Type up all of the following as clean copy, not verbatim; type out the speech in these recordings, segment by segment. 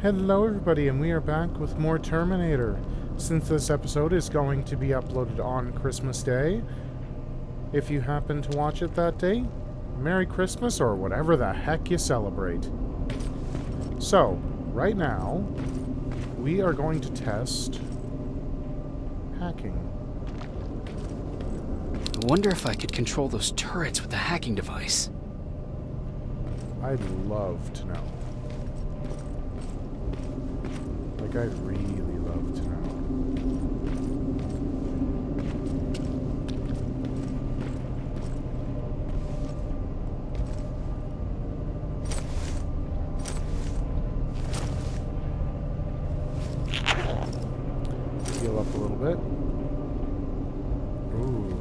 Hello everybody, and we are back with more Terminator. Since this episode is going to be uploaded on Christmas Day, if you happen to watch it that day, Merry Christmas or whatever the heck you celebrate. So, right now, we are going to test hacking. I wonder if I could control those turrets with the hacking device. I'd love to know. Like, I'd really love to know. Heal up a little bit. Ooh.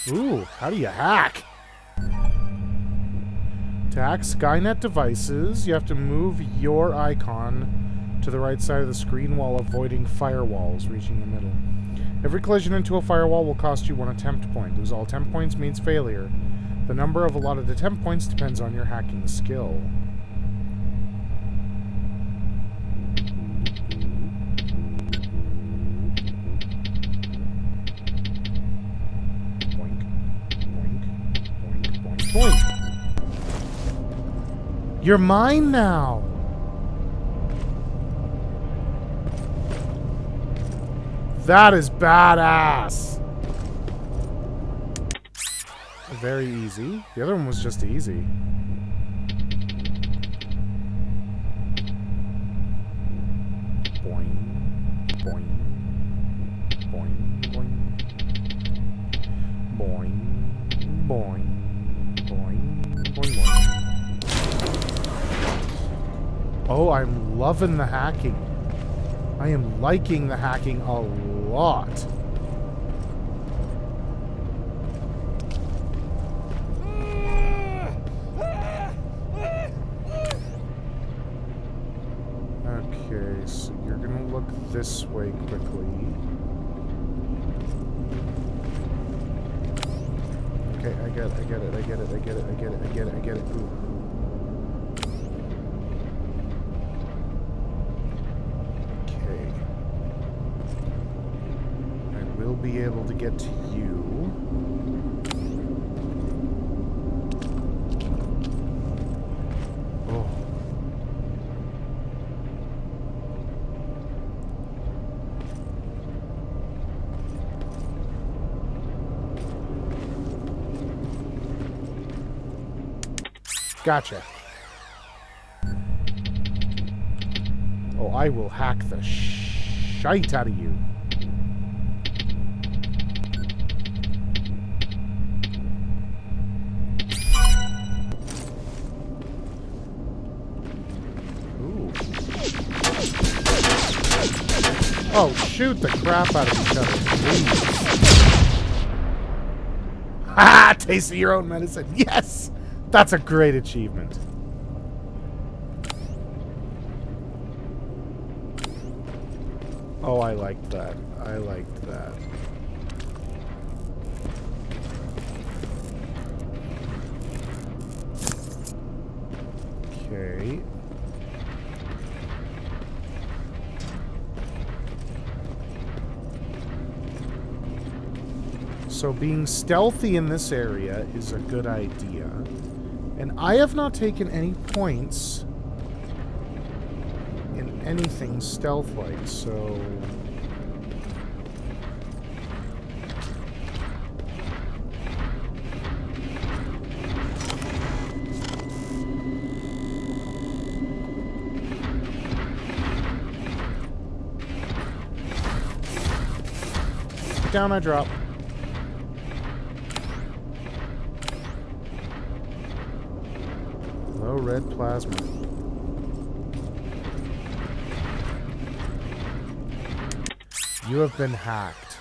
Ooh, how do you hack? To hack Skynet devices, you have to move your icon to the right side of the screen while avoiding firewalls, reaching the middle. Every collision into a firewall will cost you 1 attempt point. Lose all attempt points means failure. The number of allotted attempt points depends on your hacking skill. You're mine now! That is badass! Very easy. The other one was just easy. Boing. Boing. Boing. Boing. Boing. Boing. Boing. Boing. Boing. Oh, I'm loving the hacking. I am liking the hacking a lot. Okay, so you're gonna look this way quickly. Okay, I get it. Ooh. Be able to get to you. Oh. Gotcha. Oh, I will hack the shite out of you. Oh, shoot the crap out of each other, please. Ha! Taste of your own medicine. Yes! That's a great achievement. Oh, I liked that. I liked that. Okay. So being stealthy in this area is a good idea. And I have not taken any points in anything stealth-like, so... Down I drop. Red plasma. You have been hacked.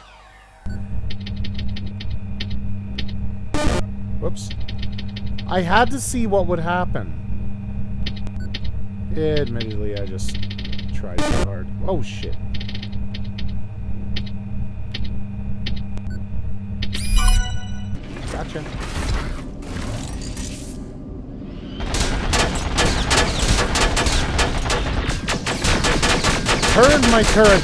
Whoops. I had to see what would happen. Admittedly, I just tried too hard. Oh, shit. Gotcha. Turn my turret!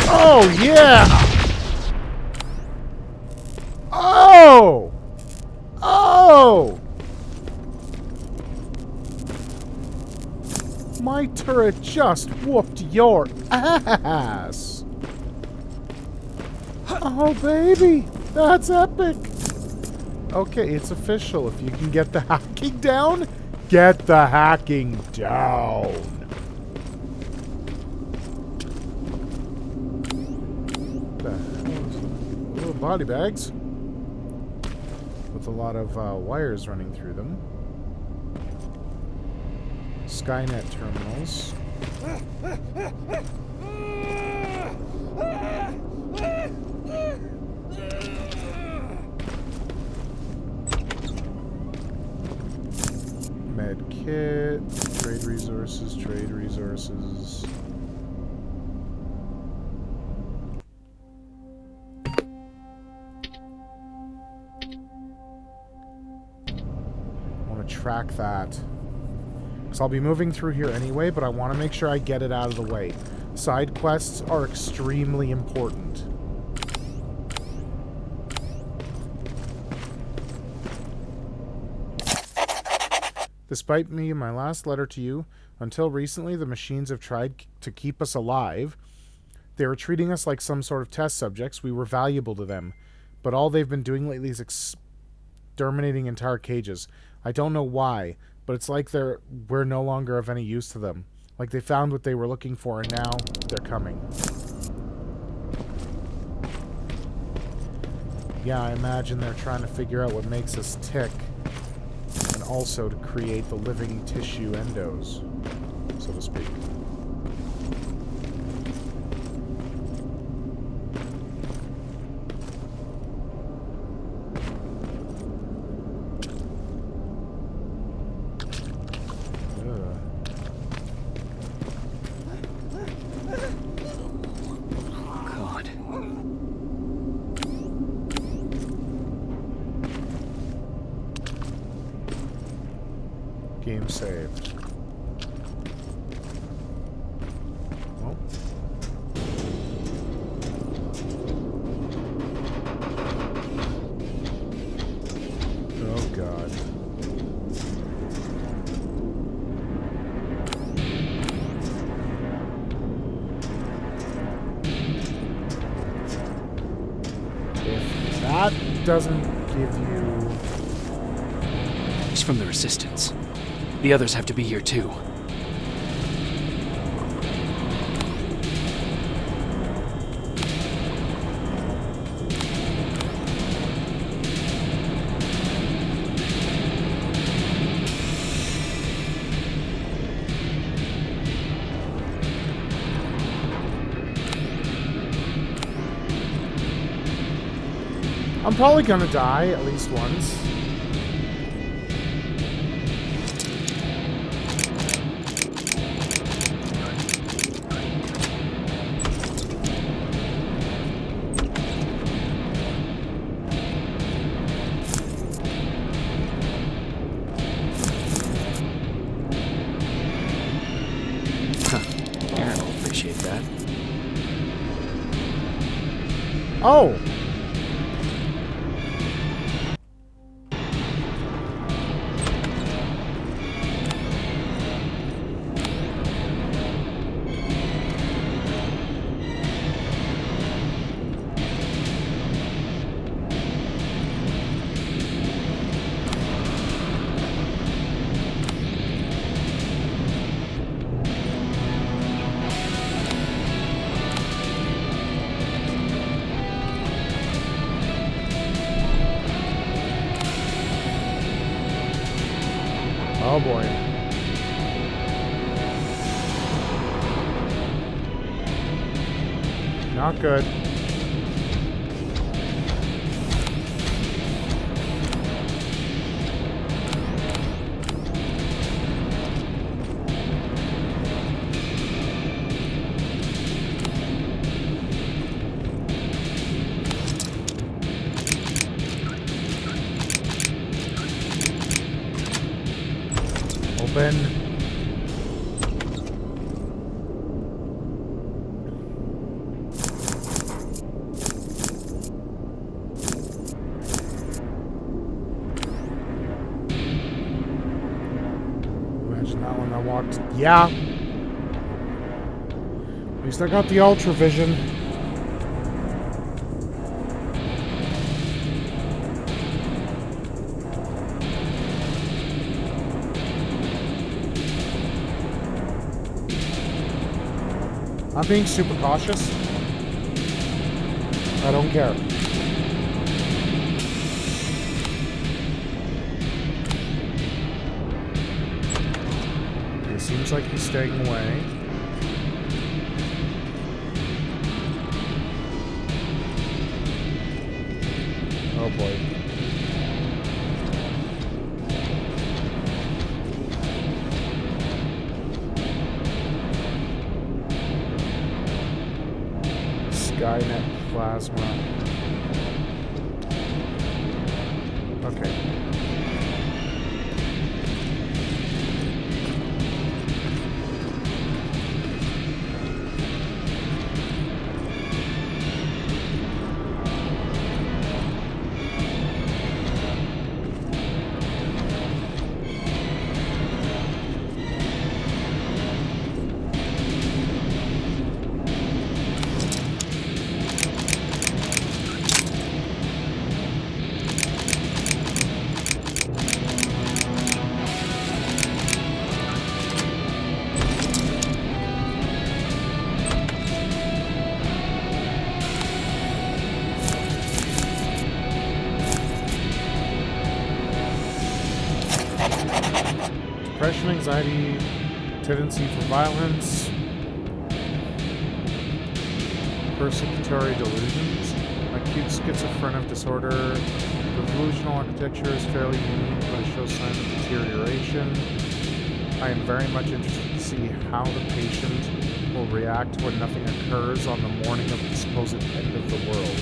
Oh, yeah! Oh! Oh! My turret just whooped your ass! Oh, baby! That's epic! Okay, it's official. If you can get the hacking down, get the hacking down! Little body bags with a lot of wires running through them. Skynet terminals. Med kit, trade resources, trade resources. Track that. Because I'll be moving through here anyway, but I want to make sure I get it out of the way. Side quests are extremely important. Despite me and my last letter to you, until recently the machines have tried to keep us alive. They were treating us like some sort of test subjects. We were valuable to them. But all they've been doing lately is exterminating entire cages. I don't know why, but it's like we're no longer of any use to them. Like they found what they were looking for and now they're coming. Yeah, I imagine they're trying to figure out what makes us tick. And also to create the living tissue endos, so to speak. Game saved. Well. Oh God. If that doesn't give you... He's from the Resistance. The others have to be here too. I'm probably gonna die at least once. Oh! Oh boy. Not good. open. Imagine that one I walked. Yeah. At least I got the ultra vision. I'm being super cautious. I don't care. It seems like he's staying away. Oh boy. Skynet plasma. Okay. Depression, anxiety, tendency for violence, persecutory delusions, acute schizophrenic disorder. The delusional architecture is fairly unique, but it shows signs of deterioration. I am very much interested to see how the patient will react when nothing occurs on the morning of the supposed end of the world.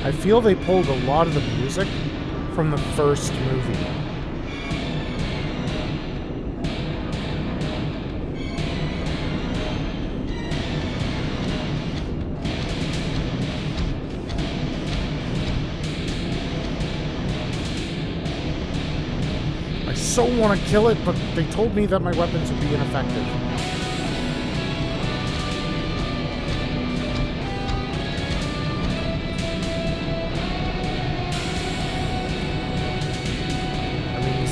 I feel they pulled a lot of the music from the first movie. I so want to kill it, but they told me that my weapons would be ineffective.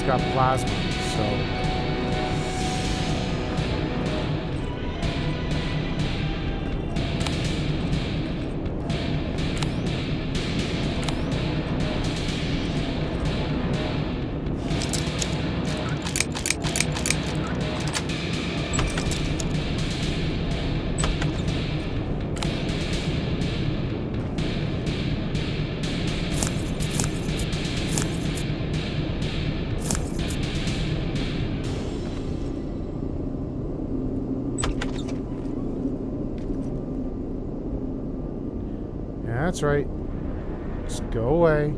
Got plasma, so that's right. Go away.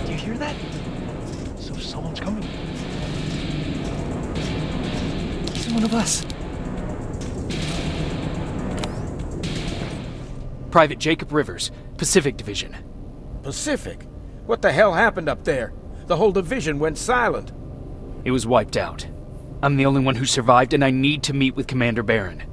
Do you hear that? So someone's coming. He's one of us. Private Jacob Rivers, Pacific Division. Pacific? What the hell happened up there? The whole division went silent. It was wiped out. I'm the only one who survived, and I need to meet with Commander Barron.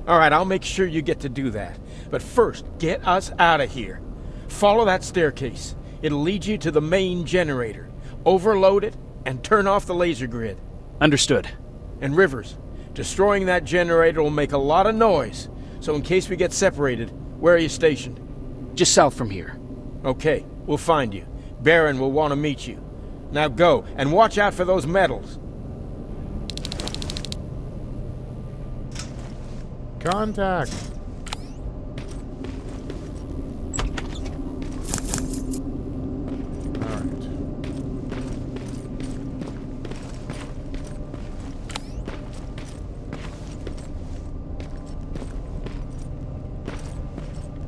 All right, I'll make sure you get to do that. But first, get us out of here. Follow that staircase. It'll lead you to the main generator. Overload it and turn off the laser grid. Understood. And Rivers, destroying that generator will make a lot of noise. So in case we get separated, where are you stationed? Just south from here. Okay, we'll find you. Barron will want to meet you. Now go, and watch out for those metals. Contact. Alright.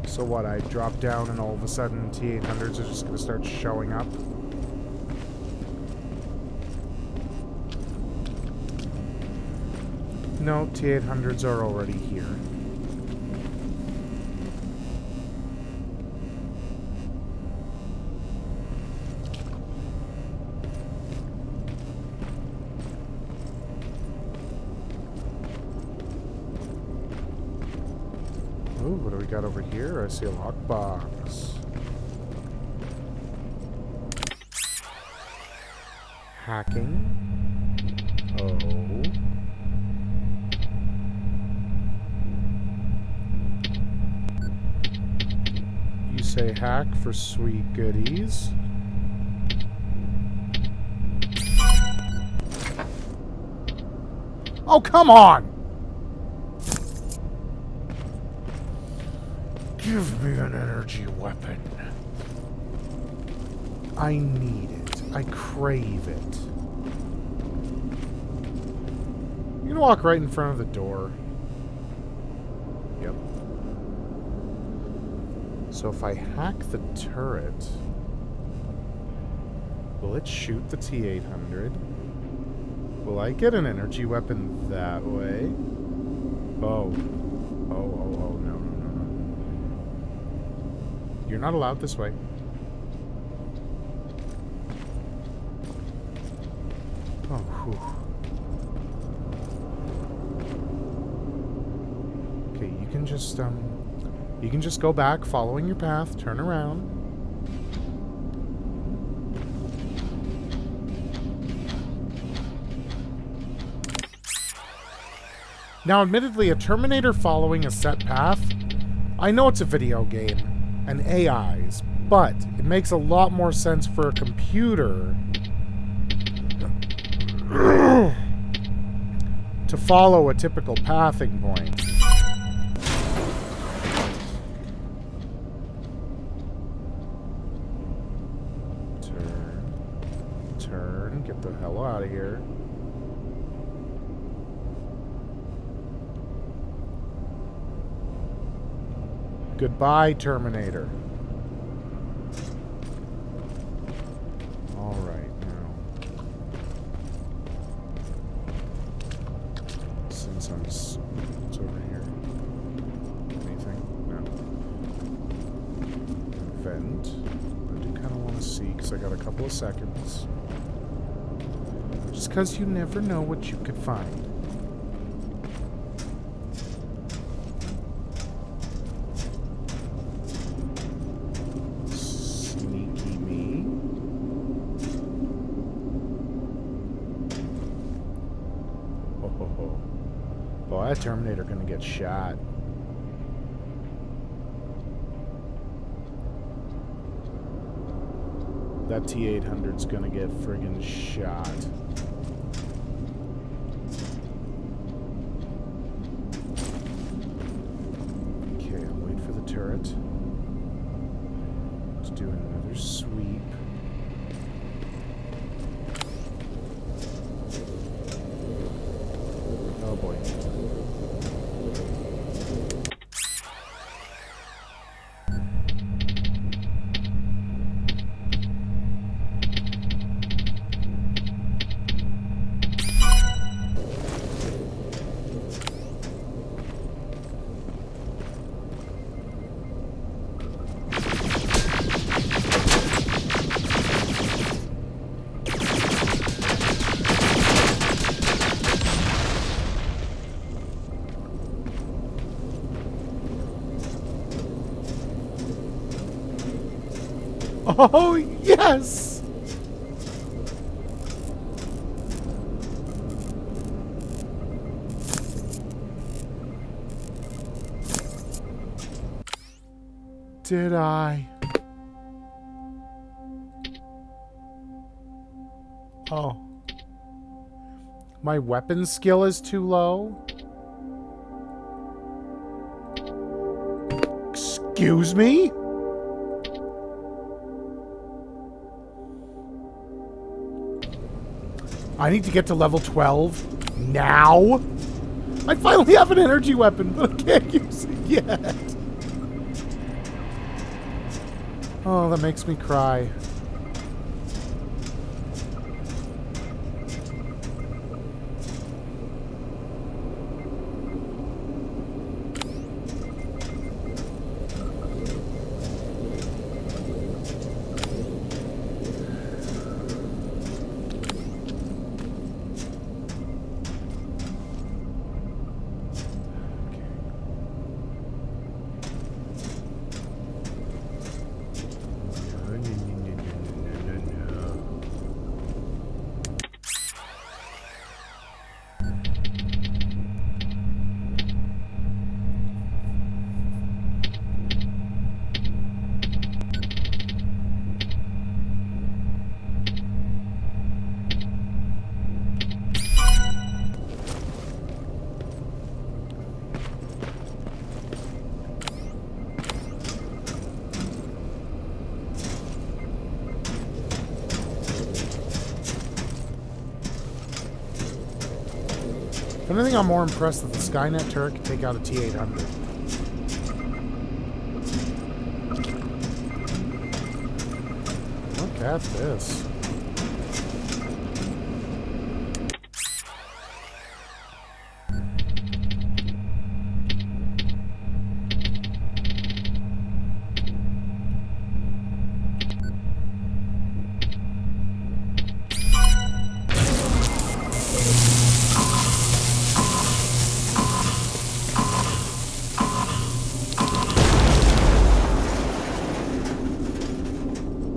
So what, I drop down and all of a sudden T-800s are just going to start showing up? No, T-800s are already here. Ooh, what do we got over here? I see a lockbox. Hacking. Oh. You say hack for sweet goodies. Oh, come on! Give me an energy weapon. I need it. I crave it. You can walk right in front of the door. Yep. So if I hack the turret, will it shoot the T-800? Will I get an energy weapon that way? Oh. Oh, no. You're not allowed this way. Oh, whew. Okay, you can just go back following your path, turn around. Now, admittedly, a Terminator following a set path, I know it's a video game and AIs, but it makes a lot more sense for a computer to follow a typical pathing point. Turn, get the hell out of here. Goodbye, Terminator. All right, now. Since I'm... What's over here? Anything? No. Vent. I do kind of want to see, because I got a couple of seconds. Just because you never know what you could find. Oh, that Terminator gonna get shot. That T-800's gonna get friggin' shot. Okay, I'll wait for the turret. Let's do another sweep. boy. Oh, yes! Did I? Oh. My weapon skill is too low? Excuse me? I need to get to level 12 now? I finally have an energy weapon, but I can't use it yet. Oh, that makes me cry. If anything, I'm more impressed that the Skynet turret can take out a T-800. Look at this.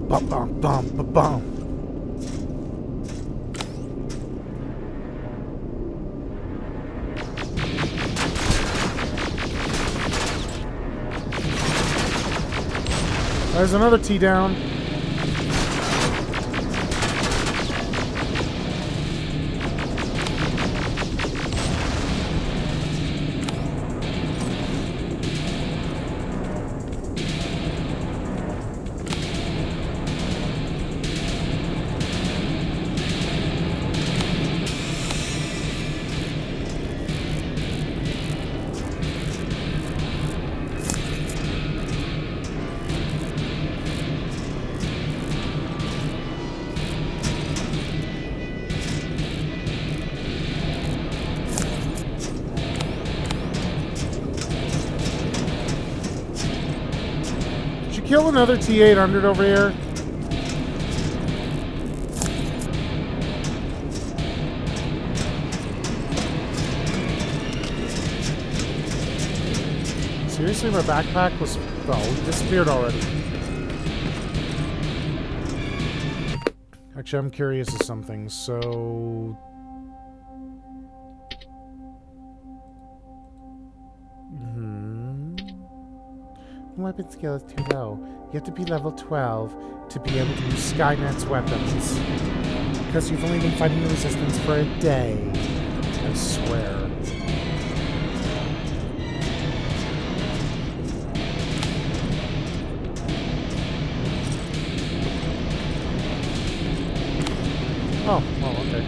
Bum, bum, bum, bum, bum. There's another T down. Kill another T-800 over here. Seriously, my backpack was... oh, it disappeared already. Actually, I'm curious of something, so... Weapon skill is too low. You have to be level 12 to be able to use Skynet's weapons. Because you've only been fighting the Resistance for a day. I swear. Oh, well, okay.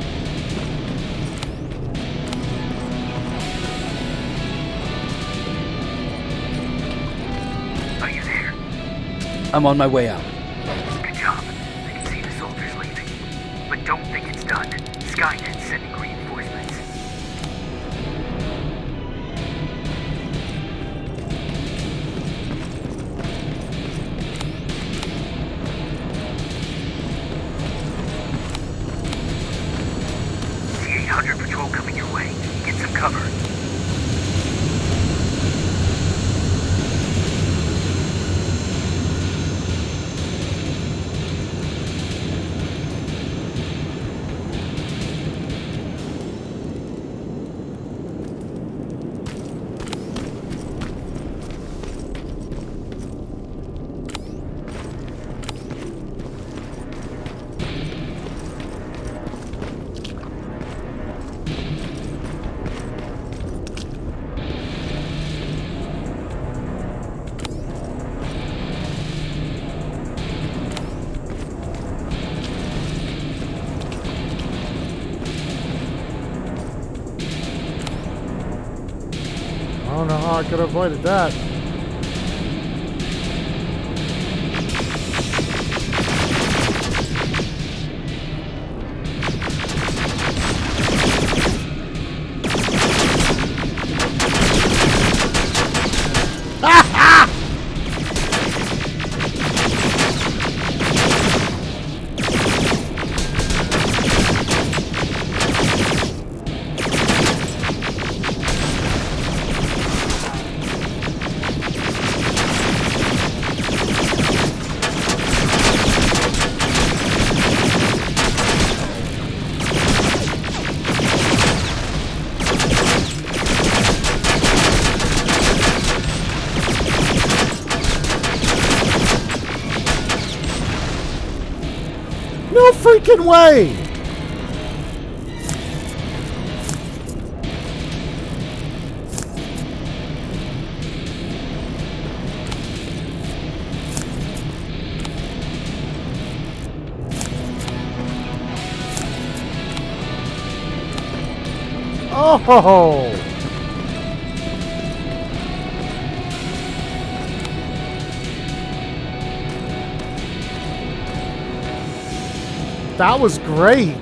I'm on my way out. Good job. I can see the soldiers leaving. But don't think it's done. Skynet's sending reinforcements. C-800 patrol coming your way. Get some cover. I don't know how I could have avoided that. No freaking way! Oh ho ho! That was great!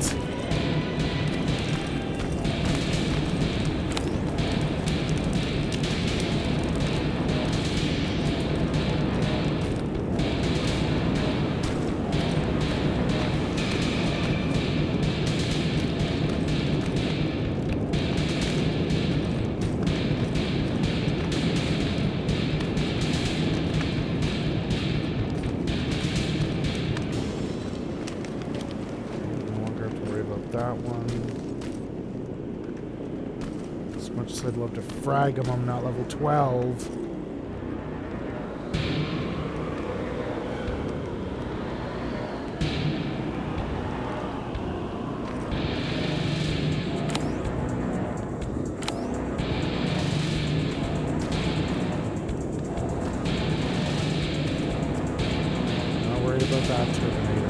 That one. As much as I'd love to frag him, I'm not level 12. Not worried about that Terminator.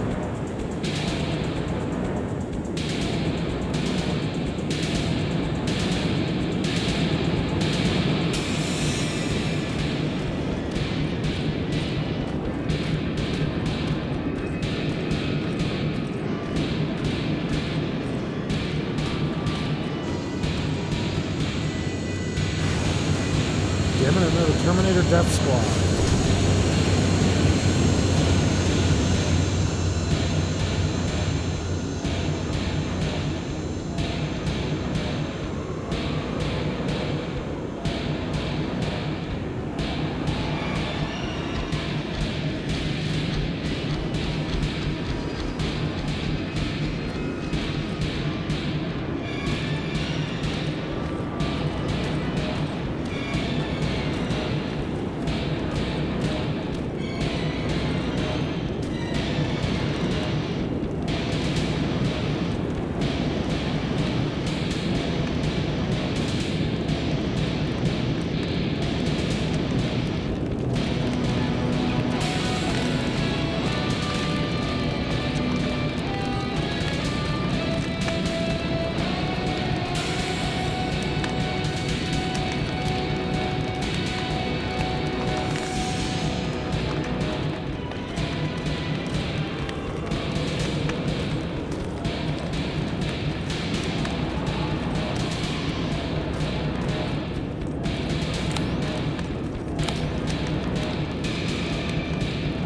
Damn it, another Terminator Death Squad.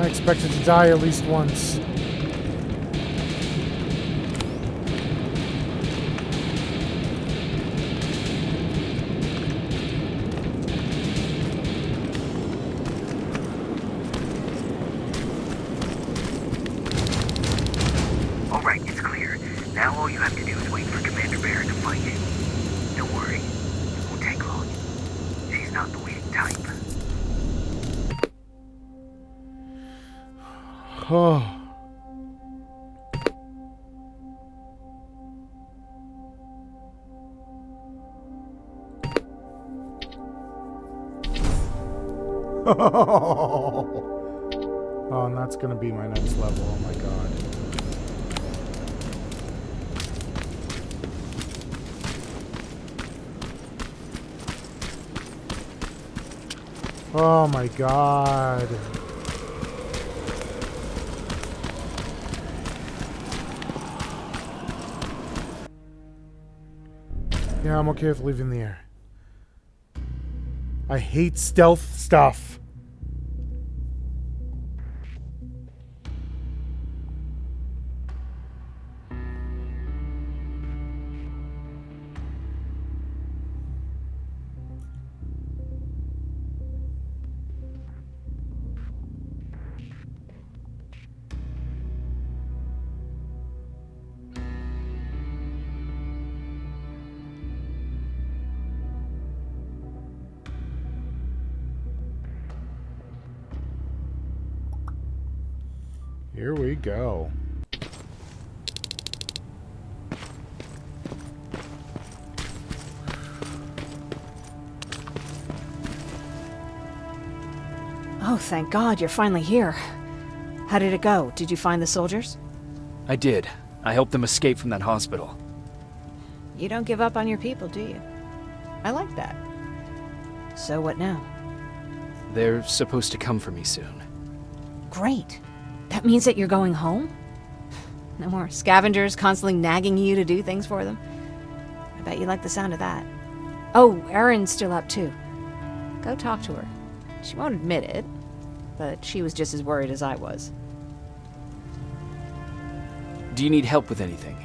expected to die at least once. Alright, it's clear. Now all you have to do is wait for Commander Barrett to find you. Don't worry. It won't take long. She's not the waiting type. Oh. Oh, and that's gonna be my next level. Oh my god. Oh my god. Yeah, I'm okay with leaving the air. I hate stealth stuff. Here we go. Oh, thank God, you're finally here. How did it go? Did you find the soldiers? I did. I helped them escape from that hospital. You don't give up on your people, do you? I like that. So what now? They're supposed to come for me soon. Great. That means that you're going home? No more scavengers constantly nagging you to do things for them? I bet you like the sound of that. Oh, Erin's still up too. Go talk to her. She won't admit it, but she was just as worried as I was. Do you need help with anything?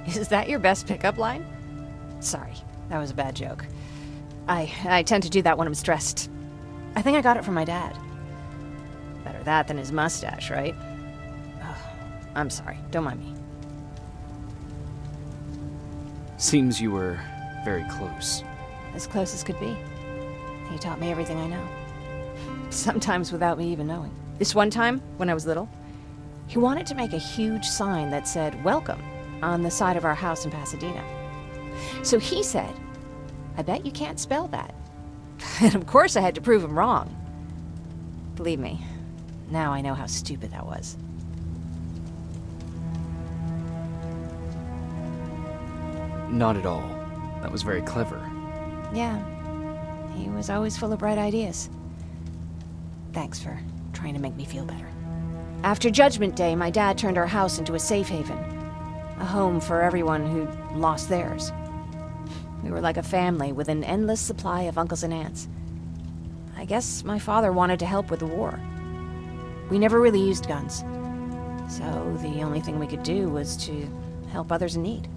Is that your best pickup line? Sorry, that was a bad joke. I tend to do that when I'm stressed. I think I got it from my dad. Better that than his mustache, right? Oh, I'm sorry, don't mind me. Seems you were very close. As close as could be. He taught me everything I know. Sometimes without me even knowing. This one time, when I was little, he wanted to make a huge sign that said, "Welcome," on the side of our house in Pasadena. So he said, "I bet you can't spell that." And of course I had to prove him wrong. Believe me, now I know how stupid that was. Not at all. That was very clever. Yeah, he was always full of bright ideas. Thanks for trying to make me feel better. After Judgment Day, my dad turned our house into a safe haven. A home for everyone who lost theirs. We were like a family with an endless supply of uncles and aunts. I guess my father wanted to help with the war. We never really used guns. So the only thing we could do was to help others in need.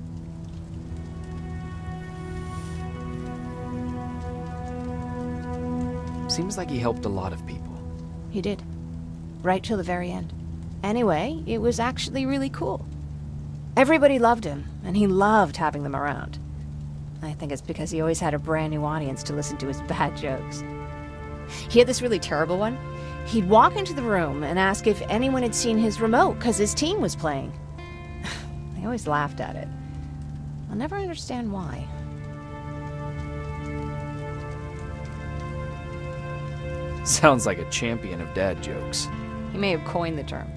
Seems like he helped a lot of people. He did. Right till the very end. Anyway, it was actually really cool. Everybody loved him, and he loved having them around. I think it's because he always had a brand new audience to listen to his bad jokes. He had this really terrible one. He'd walk into the room and ask if anyone had seen his remote because his team was playing. I always laughed at it. I'll never understand why. Sounds like a champion of dad jokes. He may have coined the term.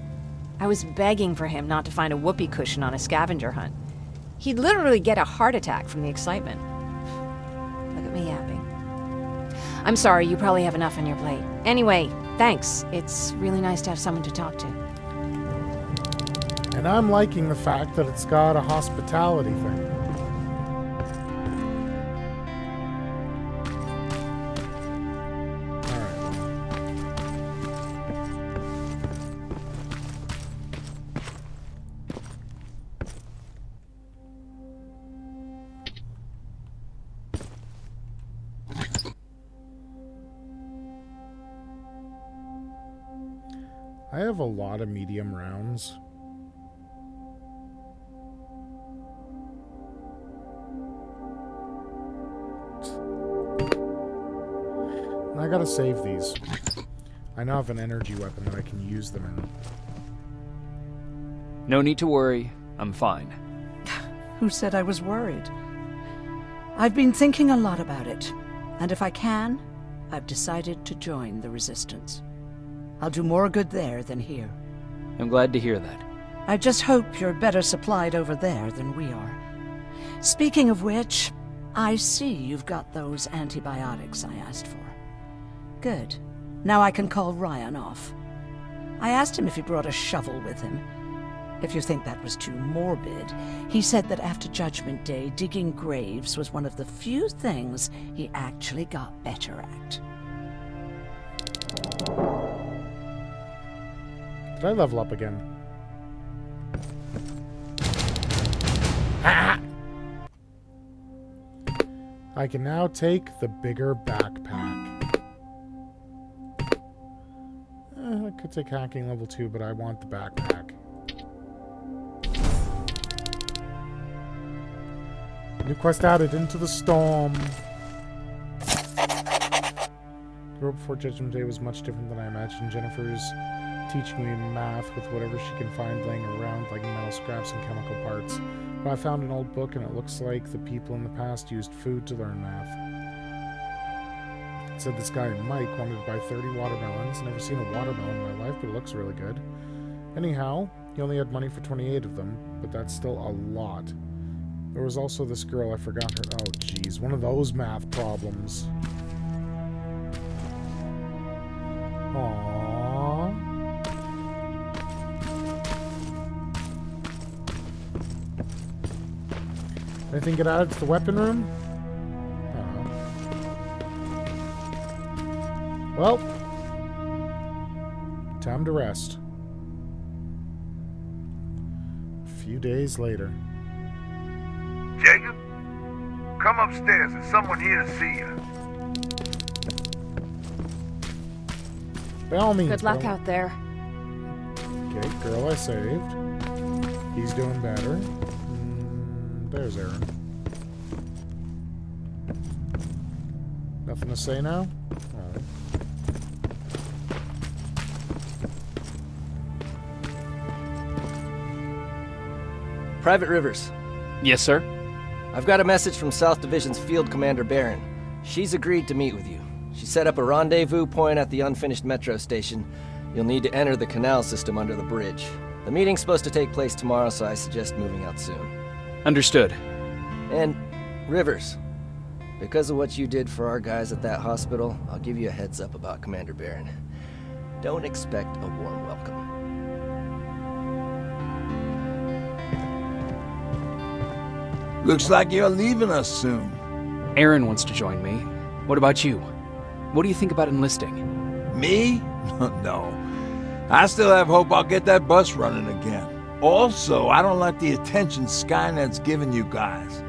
I was begging for him not to find a whoopee cushion on a scavenger hunt. He'd literally get a heart attack from the excitement. Look at me yapping. I'm sorry, you probably have enough on your plate. Anyway, thanks. It's really nice to have someone to talk to. And I'm liking the fact that it's got a hospitality thing. I have a lot of medium rounds. I gotta save these. I now have an energy weapon that I can use them in. No need to worry. I'm fine. Who said I was worried? I've been thinking a lot about it, and if I can, I've decided to join the Resistance. I'll do more good there than here. I'm glad to hear that. I just hope you're better supplied over there than we are. Speaking of which, I see you've got those antibiotics I asked for. Good. Now I can call Ryan off. I asked him if he brought a shovel with him. If you think that was too morbid, he said that after Judgment Day, digging graves was one of the few things he actually got better at. Did I level up again? Ah! I can now take the bigger backpack. I could take hacking level 2, but I want the backpack. New quest added, Into the Storm. The road before Judgment Day was much different than I imagined. Jennifer's teaching me math with whatever she can find laying around, like metal scraps and chemical parts. But I found an old book, and it looks like the people in the past used food to learn math. It said this guy Mike wanted to buy 30 watermelons. Never seen a watermelon in my life, but it looks really good. Anyhow, he only had money for 28 of them, but that's still a lot. There was also this girl, I forgot her. Oh, jeez, one of those math problems. Aww. Anything get added to the weapon room? Well, time to rest. A few days later. Jacob, come upstairs. There's someone here to see you. By all means. Good luck girl. out there. Okay, girl I saved. He's doing better. There's Aaron. Nothing to say now? Alright. Private Rivers, Yes, sir? I've got a message from South Division's Field Commander Barron. She's agreed to meet with you. She set up a rendezvous point at the unfinished metro station. You'll need to enter the canal system under the bridge. The meeting's supposed to take place tomorrow, so I suggest moving out soon. Understood. And, Rivers, because of what you did for our guys at that hospital, I'll give you a heads up about Commander Barron. Don't expect a warm welcome. Looks like you're leaving us soon. Aaron wants to join me. What about you? What do you think about enlisting? Me? No. I still have hope I'll get that bus running again. Also, I don't like the attention Skynet's giving you guys.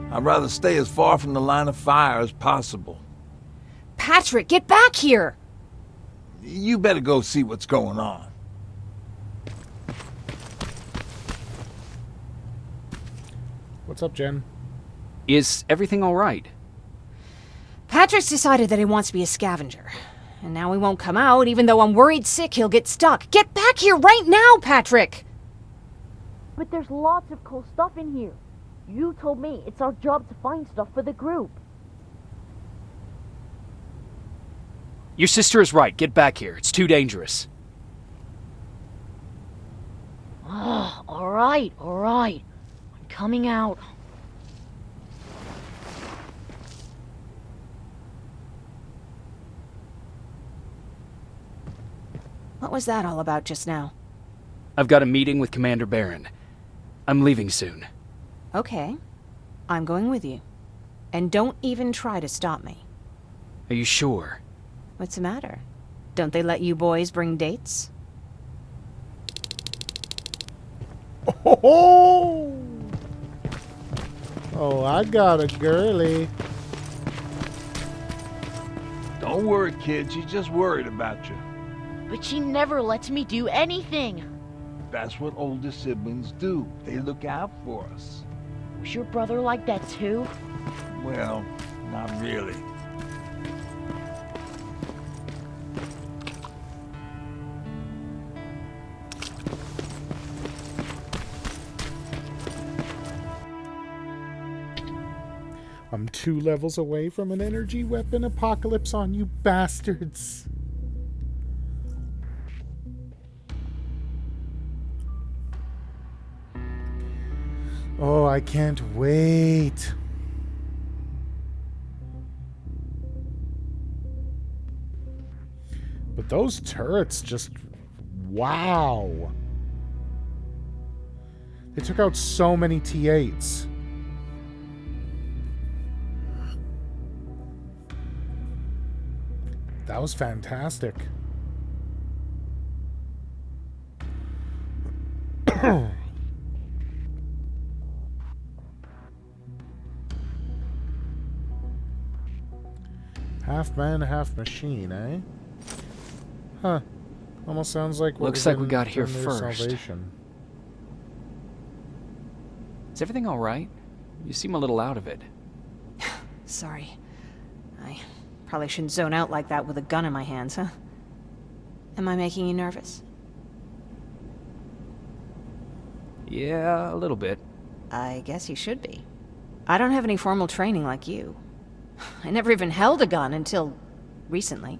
I'd rather stay as far from the line of fire as possible. Patrick, get back here! You better go see what's going on. What's up, Jen? Is everything all right? Patrick's decided that he wants to be a scavenger. And now he won't come out, even though I'm worried sick he'll get stuck. Get back here right now, Patrick! But there's lots of cool stuff in here. You told me it's our job to find stuff for the group. Your sister is right. Get back here. It's too dangerous. Alright. I'm coming out. What was that all about just now? I've got a meeting with Commander Barron. I'm leaving soon. Okay. I'm going with you. And don't even try to stop me. Are you sure? What's the matter? Don't they let you boys bring dates? Oh, I got a girly. Don't worry, kid. She's just worried about you. but she never lets me do anything. That's what older siblings do. They look out for us. Was your brother like that too? Well, not really. I'm 2 levels away from an energy weapon apocalypse on you bastards. Oh, I can't wait. But those turrets just... wow. They took out so many T8s. That was fantastic. Half man, half machine, eh? Huh. Almost sounds like Looks like we got here first. Salvation. Is everything all right? You seem a little out of it. Sorry. I probably shouldn't zone out like that with a gun in my hands, huh? Am I making you nervous? Yeah, a little bit. I guess you should be. I don't have any formal training like you. I never even held a gun until recently.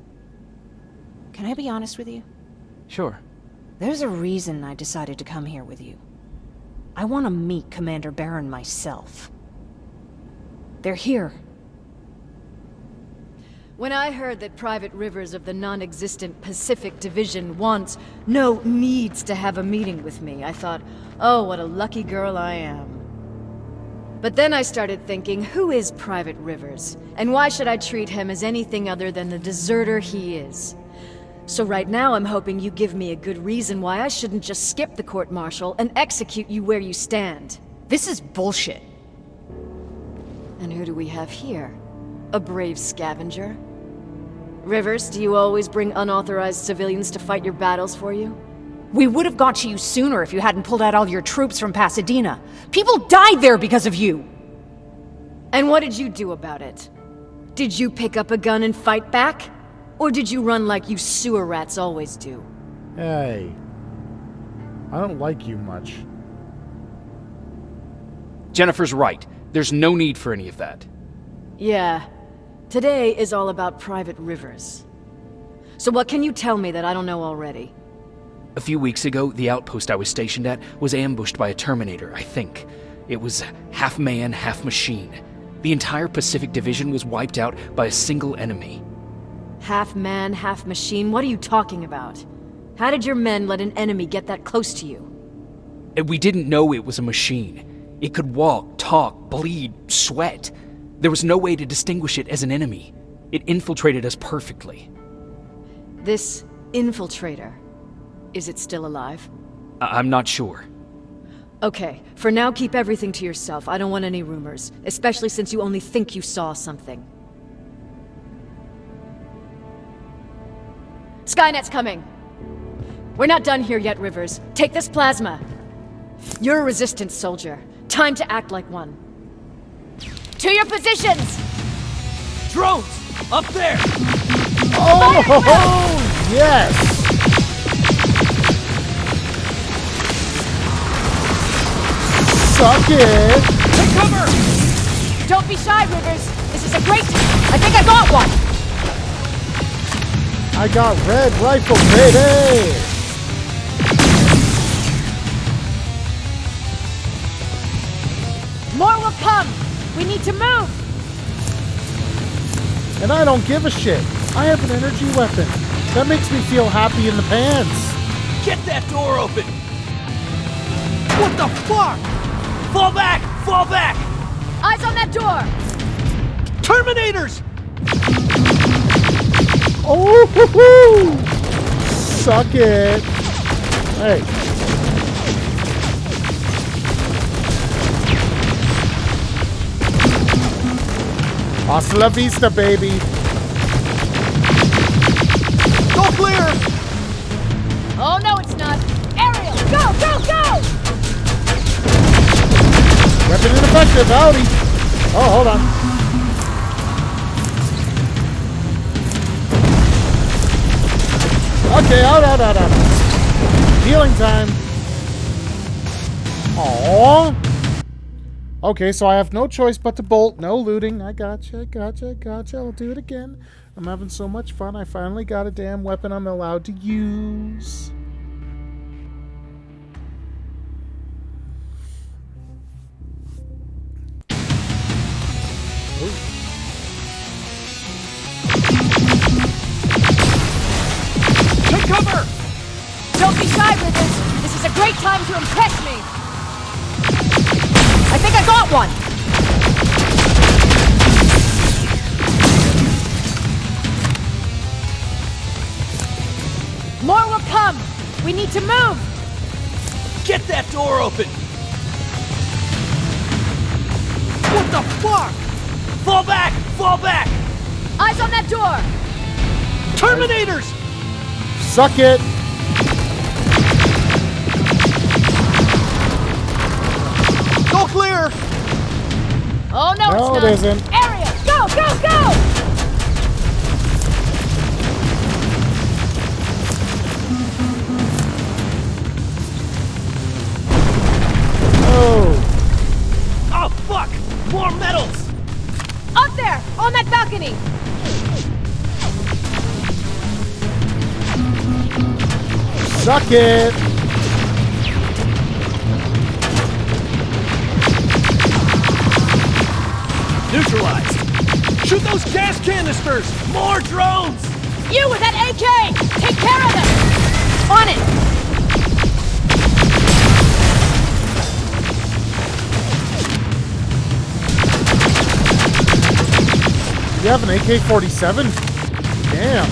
Can I be honest with you? Sure. There's a reason I decided to come here with you. I want to meet Commander Barron myself. They're here. When I heard that Private Rivers of the non-existent Pacific Division needs to have a meeting with me, I thought, oh, what a lucky girl I am. But then I started thinking, who is Private Rivers? And why should I treat him as anything other than the deserter he is? So right now I'm hoping you give me a good reason why I shouldn't just skip the court-martial and execute you where you stand. This is bullshit. And who do we have here? A brave scavenger? Rivers, do you always bring unauthorized civilians to fight your battles for you? We would have got to you sooner if you hadn't pulled out all your troops from Pasadena. People died there because of you! And what did you do about it? Did you pick up a gun and fight back? Or did you run like you sewer rats always do? Hey. I don't like you much. Jennifer's right. There's no need for any of that. Yeah. Today is all about Private Rivers. So what can you tell me that I don't know already? A few weeks ago, the outpost I was stationed at was ambushed by a Terminator, I think. It was half man, half machine. The entire Pacific Division was wiped out by a single enemy. Half man, half machine? What are you talking about? How did your men let an enemy get that close to you? And we didn't know it was a machine. It could walk, talk, bleed, sweat. There was no way to distinguish it as an enemy. It infiltrated us perfectly. This infiltrator, is it still alive? I'm not sure. Okay, for now keep everything to yourself. I don't want any rumors, especially since you only think you saw something. Skynet's coming! We're not done here yet, Rivers. Take this plasma. You're a resistance soldier. Time to act like one. To your positions! Drones! Up there! Oh, yes! Suck it! Take cover! Don't be shy, Rivers. This is a great... I think I got one! I got red rifle, baby! More will come! We need to move! And I don't give a shit. I have an energy weapon. That makes me feel happy in the pants. Get that door open! What the fuck? Fall back! Fall back! Eyes on that door! Terminators! Oh, hoo-hoo! Suck it. Hey. Hasta la vista, baby. Go clear! Oh, no, it's not. Ariel, go, go, go! Weapon ineffective, howdy! Oh, hold on. Okay, out. Healing time. Aww. Okay, so I have no choice but to bolt. No looting. I gotcha. I'll do it again. I'm having so much fun. I finally got a damn weapon I'm allowed to use. Take cover! Don't be shy with this. This is a great time to impress me. I think I got one. More will come. We need to move. Get that door open! What the fuck? Fall back! Fall back! Eyes on that door. Terminators! Suck it! Go clear! Oh, no, No, it's not. it isn't. Area, go, go, go! Oh! Oh, fuck! More metals! Up there, on that balcony. Suck it! Neutralized! Shoot those gas canisters! More drones! You with that AK! Take care of them! On it! You have an AK-47? Damn.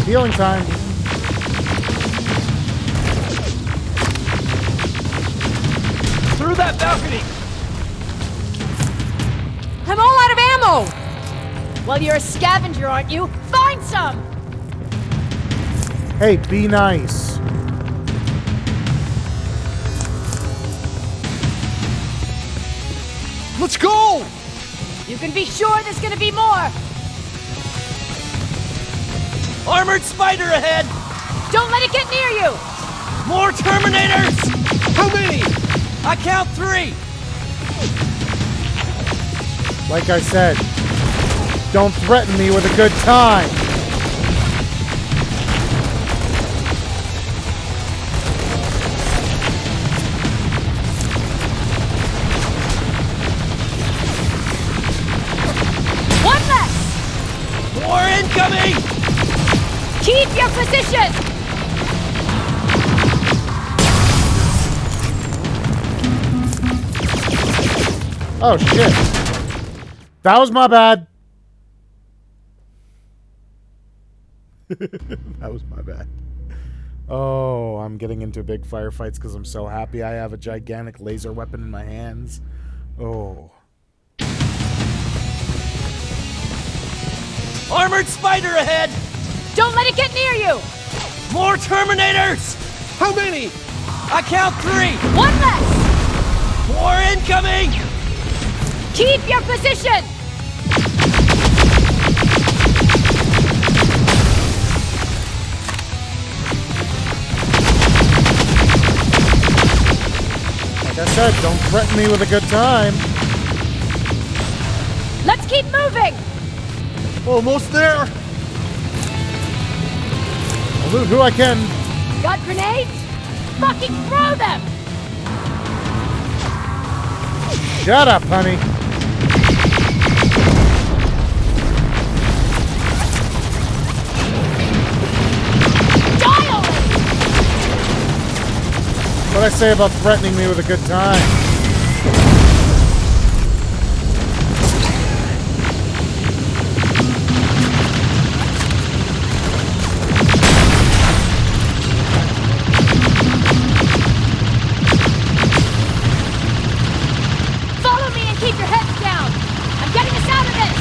Healing time. Through that balcony! I'm all out of ammo! Well, you're a scavenger, aren't you? Find some! Hey, be nice. Let's go! You can be sure there's gonna be more! Armored spider ahead! Don't let it get near you! More Terminators! How many? I count 3! Like I said, don't threaten me with a good time. One less! More incoming! Keep your position! Oh, shit. That was my bad. That was my bad. Oh, I'm getting into big firefights because I'm so happy I have a gigantic laser weapon in my hands. Oh. Armored spider ahead! Don't let it get near you! More Terminators! How many? I count 3! One less! More incoming! Keep your position! Like I said, don't threaten me with a good time. Let's keep moving! Almost there! I'll loot who I can. Got grenades? Fucking throw them! Shut up, honey. Dial it! What'd I say about threatening me with a good time? Follow me and keep your heads down! I'm getting us out of this!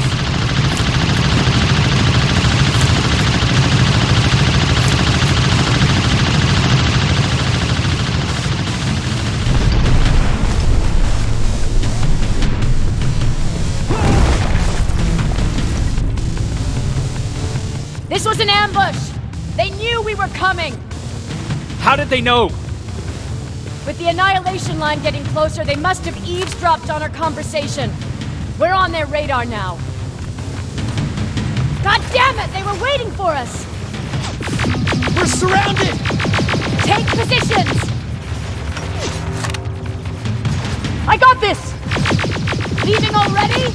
was an ambush! They knew we were coming! How did they know? With the annihilation line getting closer, they must have eavesdropped on our conversation. We're on their radar now. God damn it! They were waiting for us! We're surrounded! Take positions! I got this! Leaving already?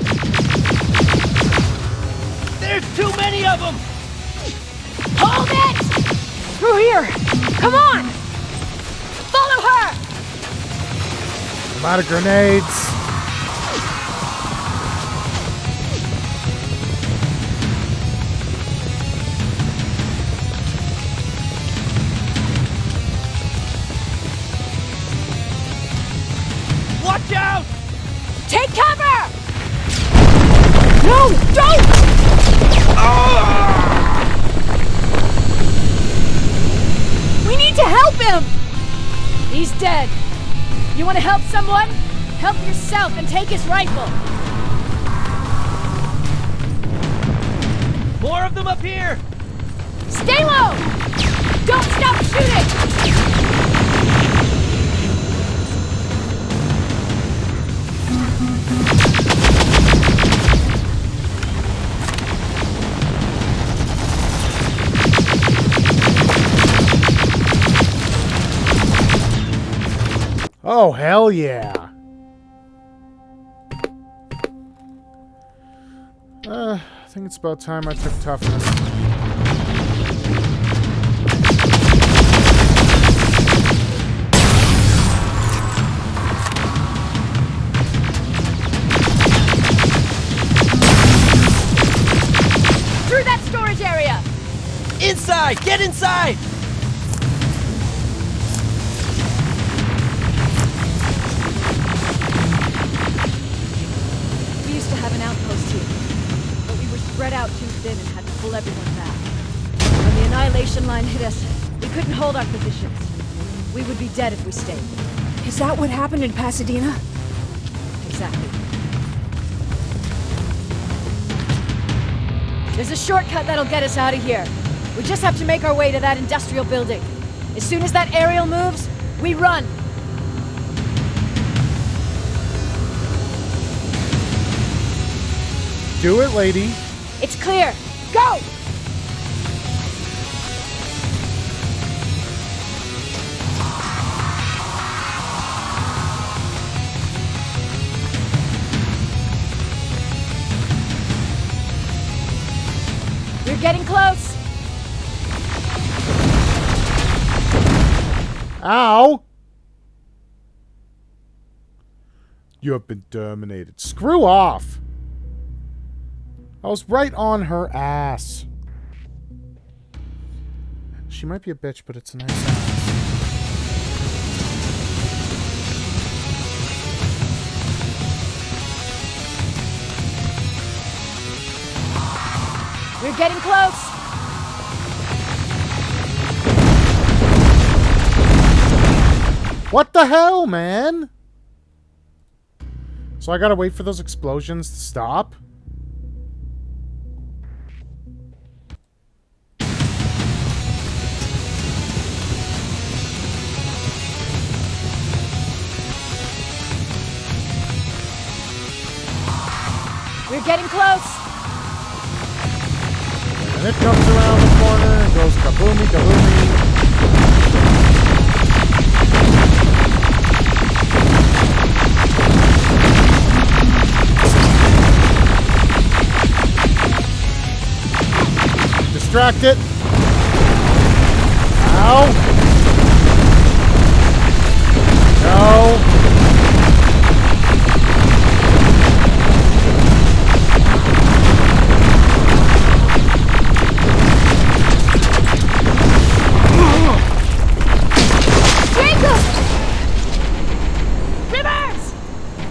There's too many of them! Hold it! Through here! Come on! Follow her! I'm out of grenades. Watch out! Take cover! No, don't! We need to help him! He's dead. You want to help someone? Help yourself and take his rifle. More of them up here! Stay low! Don't stop shooting! Oh, hell yeah. I think it's about time I took toughness. Through that storage area! Inside! Get inside! We used to have an outpost here, but we were spread out too thin and had to pull everyone back. When the annihilation line hit us, we couldn't hold our positions. We would be dead if we stayed. Is that what happened in Pasadena? Exactly. There's a shortcut that'll get us out of here. We just have to make our way to that industrial building. As soon as that aerial moves, we run. Do it, lady. It's clear. Go! We're getting close. Ow! You have been terminated. Screw off! I was right on her ass. She might be a bitch, but it's a nice ass. We're getting close. What the hell, man? So I gotta wait for those explosions to stop? We're getting close. And it comes around the corner and goes kaboomy kaboomy. Distract it. Ow. No.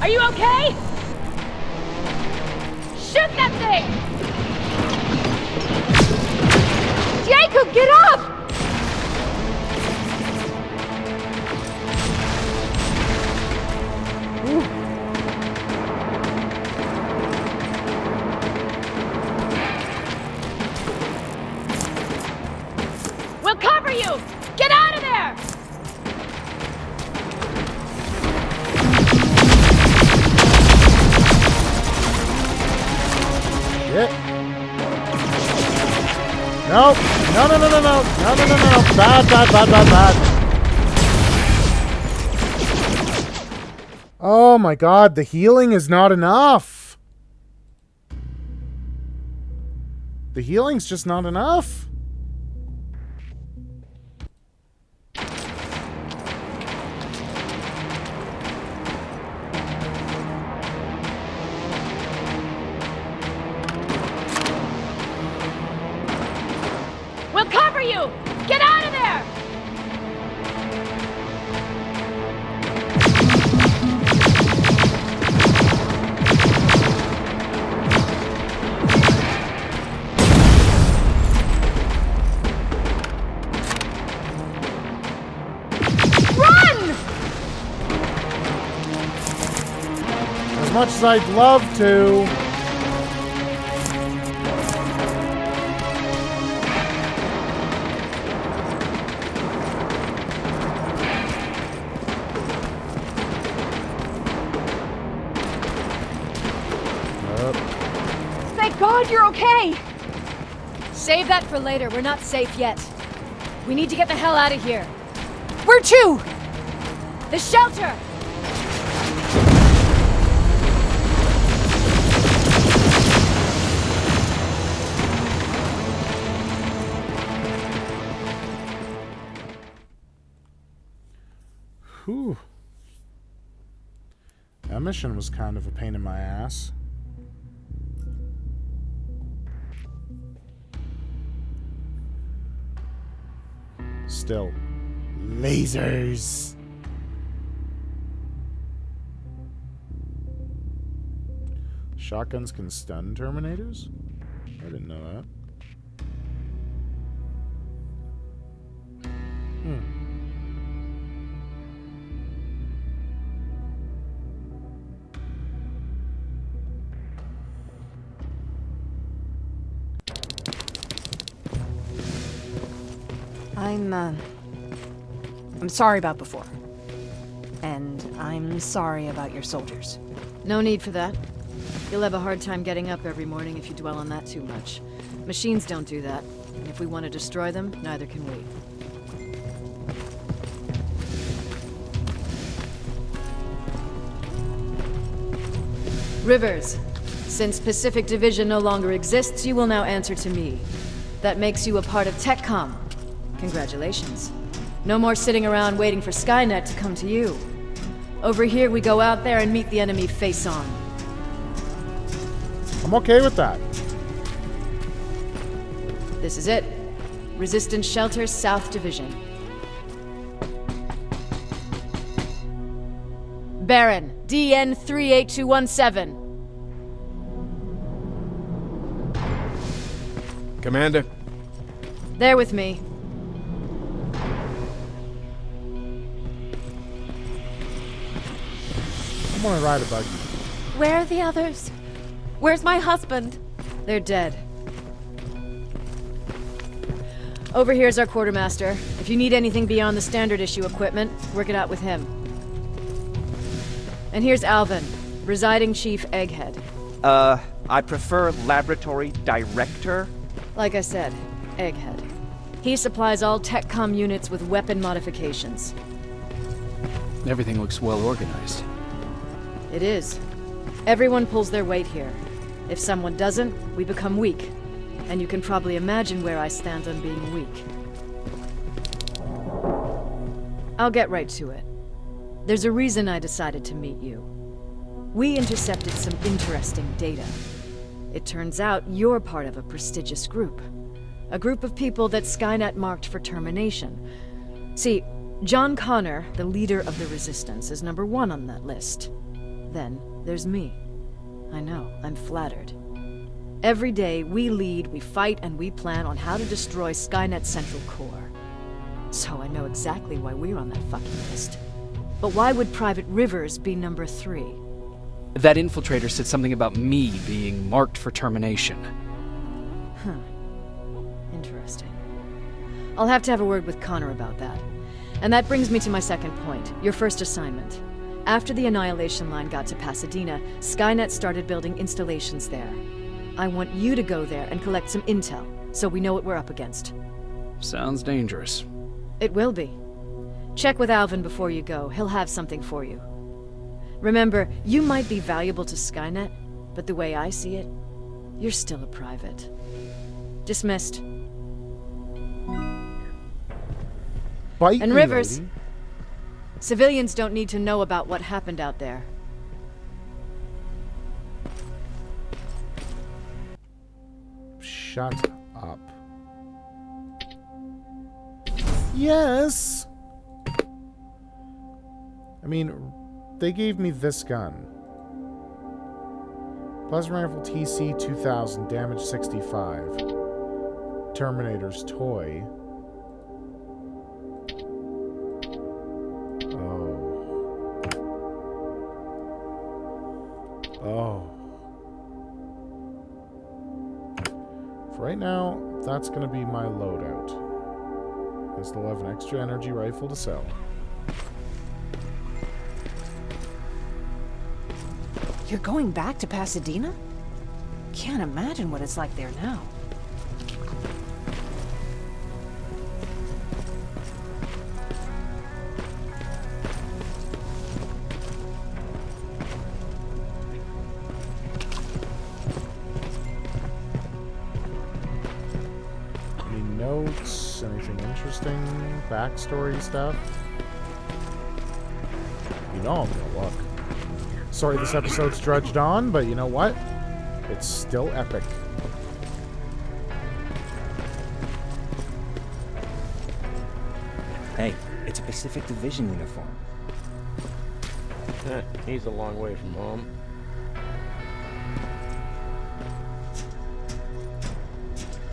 Are you okay? Shoot that thing! Jacob, get up! No. No, no, no, no, no. No, no, no, no. Bad, bad, bad, bad, bad. Oh my god, the healing is not enough. The healing's just not enough. We'll cover you! Get out of there! As much as I'd love to. Thank God you're okay! Save that for later. We're not safe yet. We need to get the hell out of here. Where to? The shelter! Whew. That mission was kind of a pain in my ass. Still. Lasers! Shotguns can stun Terminators? I didn't know that. I'm sorry about before. And I'm sorry about your soldiers. No need for that. You'll have a hard time getting up every morning if you dwell on that too much. Machines don't do that. And if we want to destroy them, neither can we. Rivers, since Pacific Division no longer exists, you will now answer to me. That makes you a part of TechCom. Congratulations. No more sitting around waiting for Skynet to come to you. Over here, we go out there and meet the enemy face on. I'm okay with that. This is it. Resistance Shelter, South Division. Baron, DN 38217. Commander? They're with me. I'm gonna ride a buggy. Where are the others? Where's my husband? They're dead. Over here's our quartermaster. If you need anything beyond the standard issue equipment, work it out with him. And here's Alvin, residing chief Egghead. I prefer laboratory director. Like I said, Egghead. He supplies all TechCom units with weapon modifications. Everything looks well organized. It is. Everyone pulls their weight here. If someone doesn't, we become weak. And you can probably imagine where I stand on being weak. I'll get right to it. There's a reason I decided to meet you. We intercepted some interesting data. It turns out you're part of a prestigious group. A group of people that Skynet marked for termination. See, John Connor, the leader of the Resistance, is number 1 on that list. Then there's me. I know, I'm flattered. Every day, we lead, we fight, and we plan on how to destroy Skynet's central core. So I know exactly why we're on that fucking list. But why would Private Rivers be number 3? That infiltrator said something about me being marked for termination. Huh. Interesting. I'll have to have a word with Connor about that. And that brings me to my second point, your first assignment. After the Annihilation Line got to Pasadena, Skynet started building installations there. I want you to go there and collect some intel. so we know what we're up against. Sounds dangerous. It will be. Check with Alvin before you go. He'll have something for you. Remember, you might be valuable to Skynet, but the way I see it, you're still a private. Dismissed. Bite And me, Rivers, lady. civilians don't need to know about what happened out there. Shut up. Yes! I mean, they gave me this gun. Plasma rifle TC 2000, damage 65. Terminator's toy. Oh. For right now, that's going to be my loadout. I still have an extra energy rifle to sell. You're going back to Pasadena? Can't imagine what it's like there now. Any notes? Anything interesting? Backstory stuff? You know I'm gonna look. Sorry this episode's drudged on, but you know what? It's still epic. Hey, it's a Pacific Division uniform. He's a long way from home.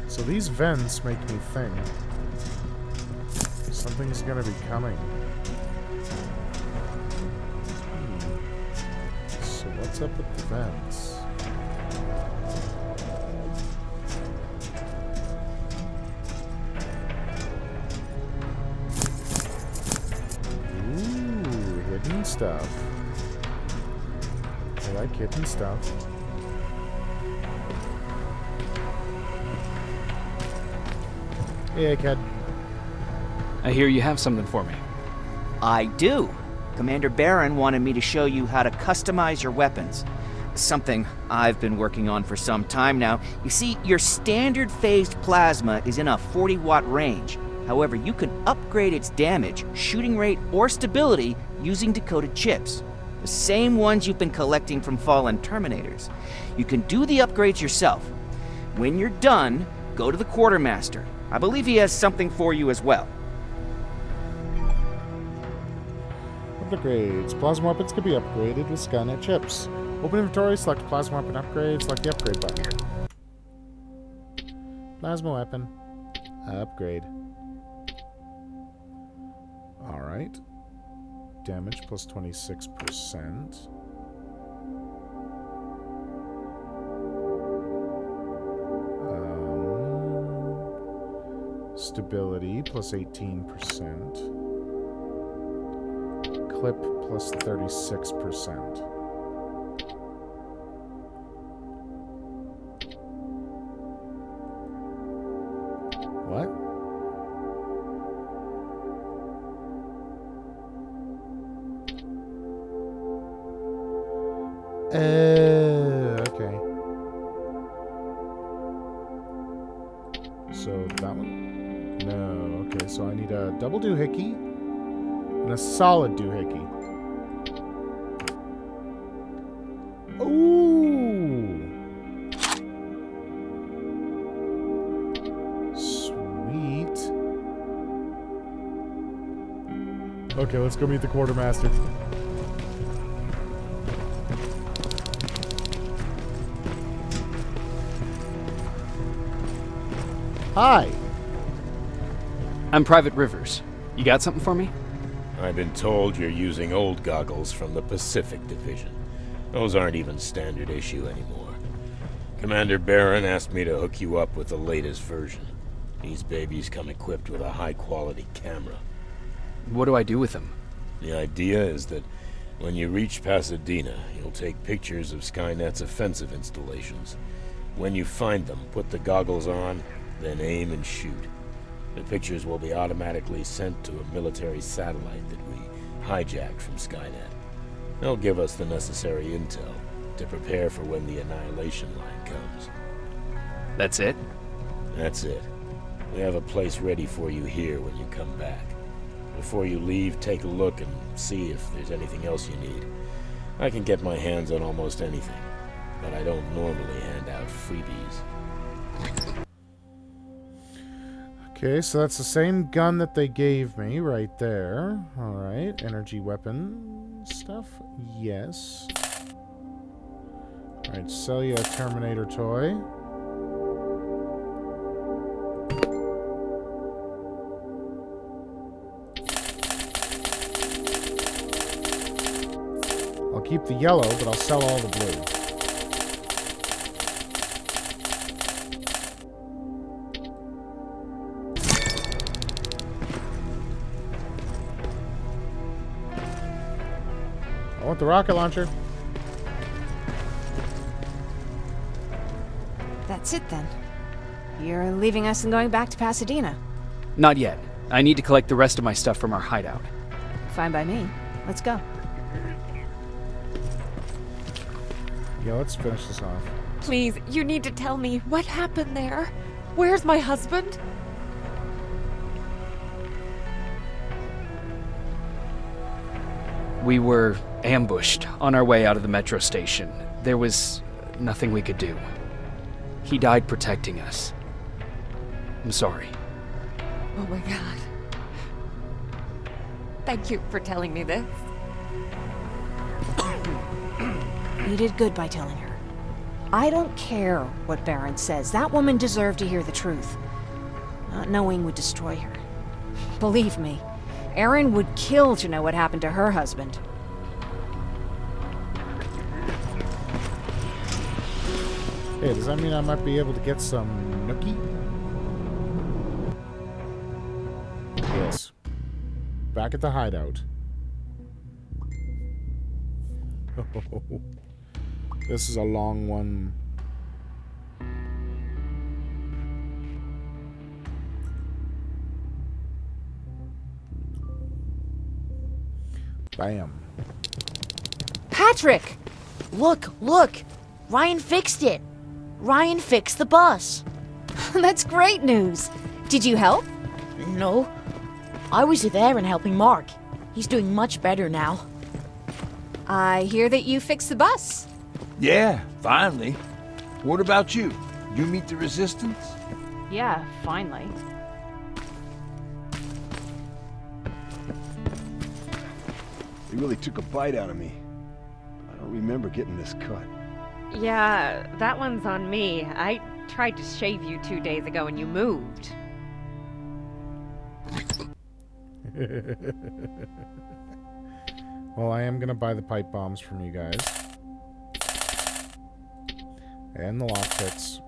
So these vents make me think something's gonna be coming. So what's up with the vents? Ooh, hidden stuff. I like hidden stuff. Hey, kid. I hear you have something for me. I do. Commander Barron wanted me to show you how to customize your weapons. Something I've been working on for some time now. You see, your standard phased plasma is in a 40-watt range. However, you can upgrade its damage, shooting rate, or stability using decoded chips. The same ones you've been collecting from fallen Terminators. You can do the upgrades yourself. When you're done, go to the Quartermaster. I believe he has something for you as well. Upgrades. Plasma weapons can be upgraded with Skynet chips. Open inventory, select plasma weapon upgrade, select the upgrade button. Plasma weapon. Upgrade. Alright. Damage plus 26%. Stability plus 18%. Clip plus 36%. What? Okay. So that one? No. Okay, so I need a double doohickey and a solid doohickey. Ooh! Sweet. Okay, let's go meet the Quartermaster. Hi. I'm Private Rivers. You got something for me? I've been told you're using old goggles from the Pacific Division. Those aren't even standard issue anymore. Commander Barron asked me to hook you up with the latest version. These babies come equipped with a high-quality camera. What do I do with them? The idea is that when you reach Pasadena, you'll take pictures of Skynet's offensive installations. When you find them, put the goggles on then aim and shoot. The pictures will be automatically sent to a military satellite that we hijacked from Skynet. They'll give us the necessary intel to prepare for when the annihilation line comes. That's it? That's it. We have a place ready for you here when you come back. Before you leave, take a look and see if there's anything else you need. I can get my hands on almost anything, but I don't normally hand out freebies. Okay, so that's the same gun that they gave me right there. Alright, energy weapon stuff. Yes. Alright, sell you a Terminator toy. I'll keep the yellow, but I'll sell all the blue. I want the rocket launcher. That's it then. You're leaving us and going back to Pasadena. Not yet. I need to collect the rest of my stuff from our hideout. Fine by me. Let's go. Yeah, let's finish this off. Please, you need to tell me what happened there. Where's my husband? We were ambushed on our way out of the metro station. There was nothing we could do. He died protecting us. I'm sorry. Oh my god. Thank you for telling me this. You did good by telling her. I don't care what Baron says. That woman deserved to hear the truth. Not knowing would destroy her. Believe me, Erin would kill to know what happened to her husband. Hey, does that mean I might be able to get some nookie? Yes. Back at the hideout. This is a long one. Bam. Patrick! Look! Ryan fixed it! Ryan fixed the bus! That's great news! Did you help? No. I was there and helping Mark. He's doing much better now. I hear that you fixed the bus. Yeah, finally. What about you? You meet the resistance? Yeah, finally. They really took a bite out of me. I don't remember getting this cut. Yeah, that one's on me. I tried to shave you 2 days ago and you moved. Well, I am gonna buy the pipe bombs from you guys. And the lockpicks.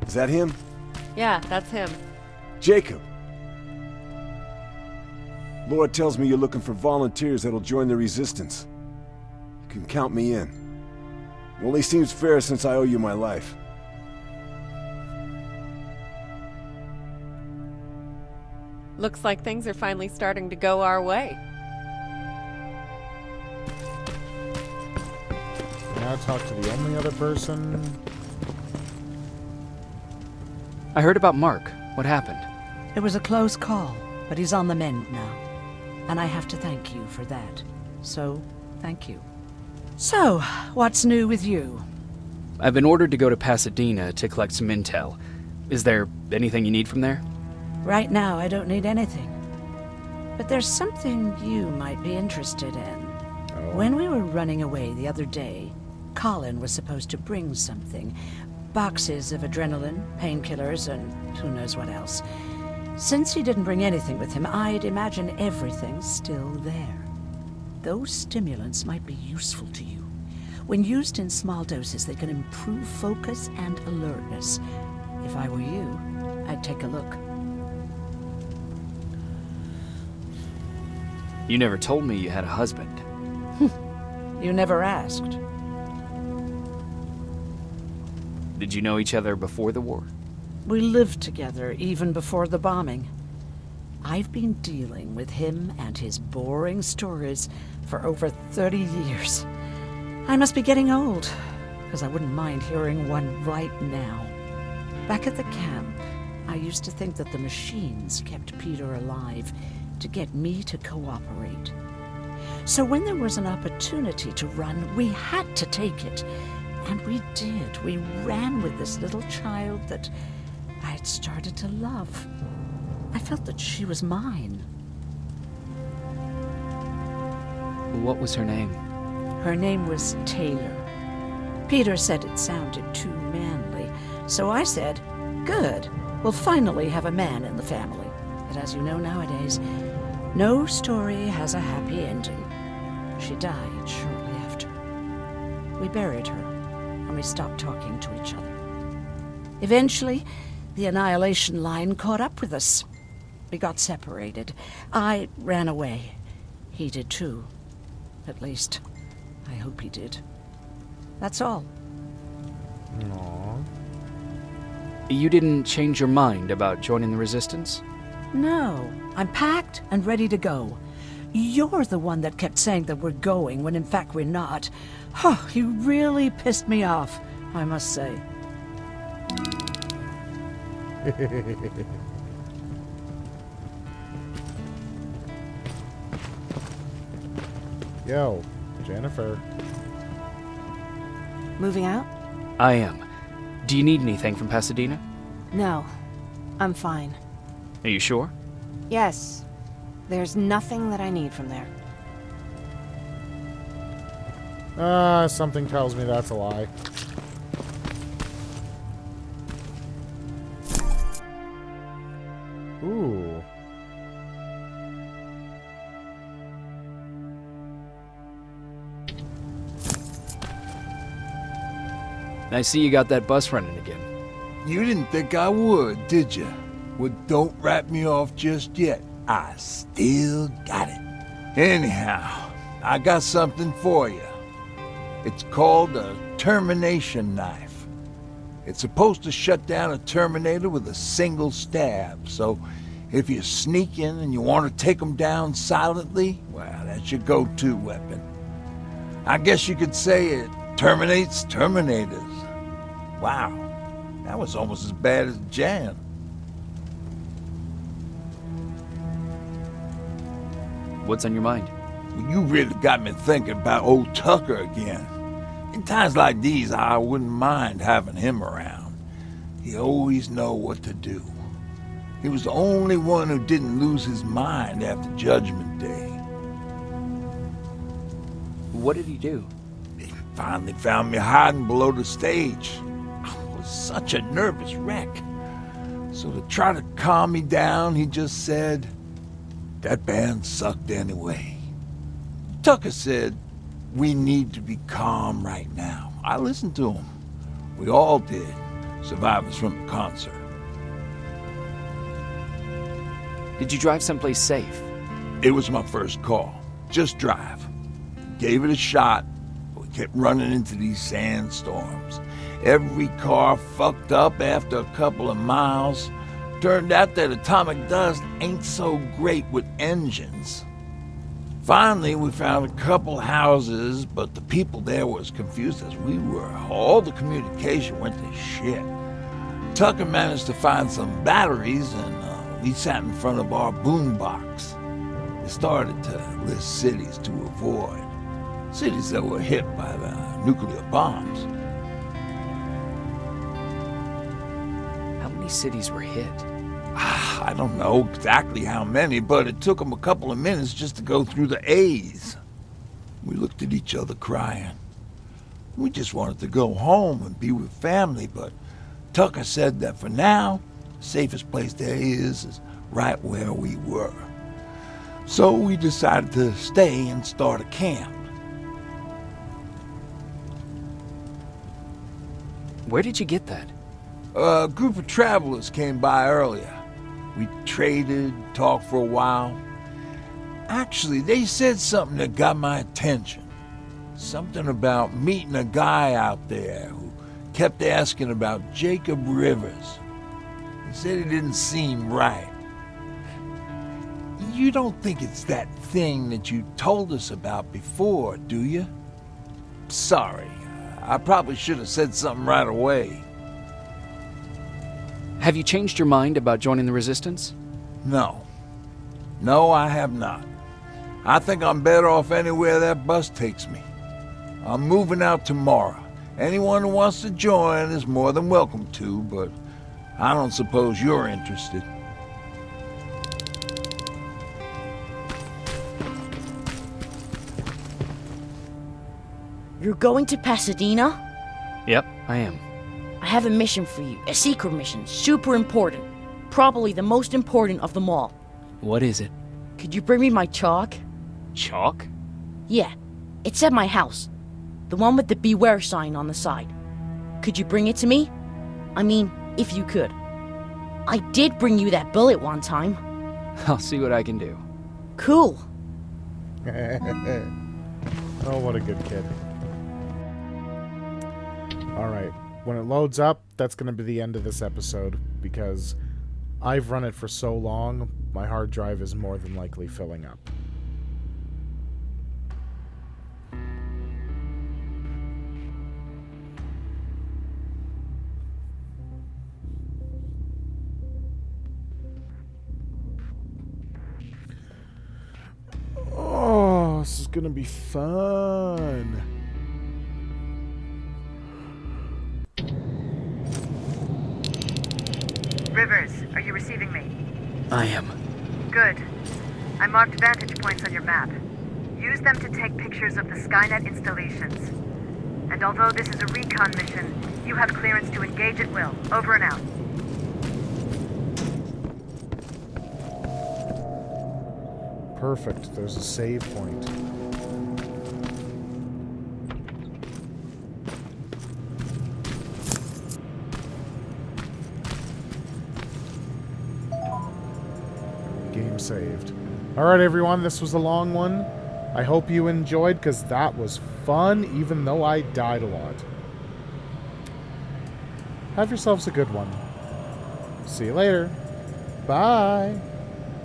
Is that him? Yeah, that's him. Jacob! Lord tells me you're looking for volunteers that'll join the resistance. You can count me in. It only seems fair since I owe you my life. Looks like things are finally starting to go our way. Now talk to the only other person. I heard about Mark. What happened? It was a close call, but he's on the mend now. And I have to thank you for that. So, thank you. So, what's new with you? I've been ordered to go to Pasadena to collect some intel. Is there anything you need from there? Right now, I don't need anything. But there's something you might be interested in. When we were running away the other day, Colin was supposed to bring something. Boxes of adrenaline, painkillers, and who knows what else. Since he didn't bring anything with him, I'd imagine everything's still there. Those stimulants might be useful to you. When used in small doses, they can improve focus and alertness. If I were you, I'd take a look. You never told me you had a husband. You never asked. Did you know each other before the war? We lived together even before the bombing. I've been dealing with him and his boring stories for over 30 years. I must be getting old, because I wouldn't mind hearing one right now. Back at the camp, I used to think that the machines kept Peter alive to get me to cooperate. So when there was an opportunity to run, we had to take it. And we did. We ran with this little child that I had started to love. I felt that she was mine. What was her name? Her name was Taylor. Peter said it sounded too manly, so I said, good, we'll finally have a man in the family. But as you know nowadays, no story has a happy ending. She died shortly after. We buried her, and we stopped talking to each other. Eventually, the Annihilation Line caught up with us. We got separated. I ran away. He did too. At least, I hope he did. That's all. Aww. You didn't change your mind about joining the Resistance? No, I'm packed and ready to go. You're the one that kept saying that we're going when in fact we're not. Oh, you really pissed me off, I must say. Yo, Jennifer. Moving out? I am. Do you need anything from Pasadena? No. I'm fine. Are you sure? Yes. There's nothing that I need from there. Something tells me that's a lie. Ooh. I see you got that bus running again. You didn't think I would, did you? Well, don't wrap me off just yet. I still got it. Anyhow, I got something for you. It's called a termination knife. It's supposed to shut down a Terminator with a single stab, so if you sneak in and you want to take them down silently, well, that's your go-to weapon. I guess you could say it terminates Terminators. Wow, that was almost as bad as Jan. What's on your mind? Well, you really got me thinking about old Tucker again. In times like these, I wouldn't mind having him around. He always know what to do. He was the only one who didn't lose his mind after Judgment Day. What did he do? He finally found me hiding below the stage. I was such a nervous wreck. So to try to calm me down, he just said, "That band sucked anyway." Tucker said, "We need to be calm right now." I listened to him. We all did, survivors from the concert. Did you drive someplace safe? It was my first call. Just drive. Gave it a shot, but we kept running into these sandstorms. Every car fucked up after a couple of miles. Turned out that atomic dust ain't so great with engines. Finally, we found a couple houses, but the people there were as confused as we were. All the communication went to shit. Tucker managed to find some batteries, and we sat in front of our boombox. It started to list cities to avoid. Cities that were hit by the nuclear bombs. How many cities were hit? I don't know exactly how many, but it took them a couple of minutes just to go through the A's. We looked at each other crying. We just wanted to go home and be with family, but Tucker said that for now, the safest place there is right where we were. So we decided to stay and start a camp. Where did you get that? A group of travelers came by earlier. We traded, talked for a while. Actually, they said something that got my attention. Something about meeting a guy out there who kept asking about Jacob Rivers. He said he didn't seem right. You don't think it's that thing that you told us about before, do you? Sorry, I probably should have said something right away. Have you changed your mind about joining the Resistance? No. No, I have not. I think I'm better off anywhere that bus takes me. I'm moving out tomorrow. Anyone who wants to join is more than welcome to, but I don't suppose you're interested. You're going to Pasadena? Yep, I am. I have a mission for you. A secret mission. Super important. Probably the most important of them all. What is it? Could you bring me my chalk? Chalk? Yeah. It's at my house. The one with the beware sign on the side. Could you bring it to me? I mean, if you could. I did bring you that bullet one time. I'll see what I can do. Cool. Oh, what a good kid. Alright, when it loads up, that's going to be the end of this episode, because I've run it for so long, my hard drive is more than likely filling up. Oh, this is going to be fun. Rivers, are you receiving me? I am. Good. I marked vantage points on your map. Use them to take pictures of the Skynet installations. And although this is a recon mission, you have clearance to engage at will. Over and out. Perfect. There's a save point. Game saved. Alright everyone, this was a long one. I hope you enjoyed, because that was fun, even though I died a lot. Have yourselves a good one. See you later. Bye.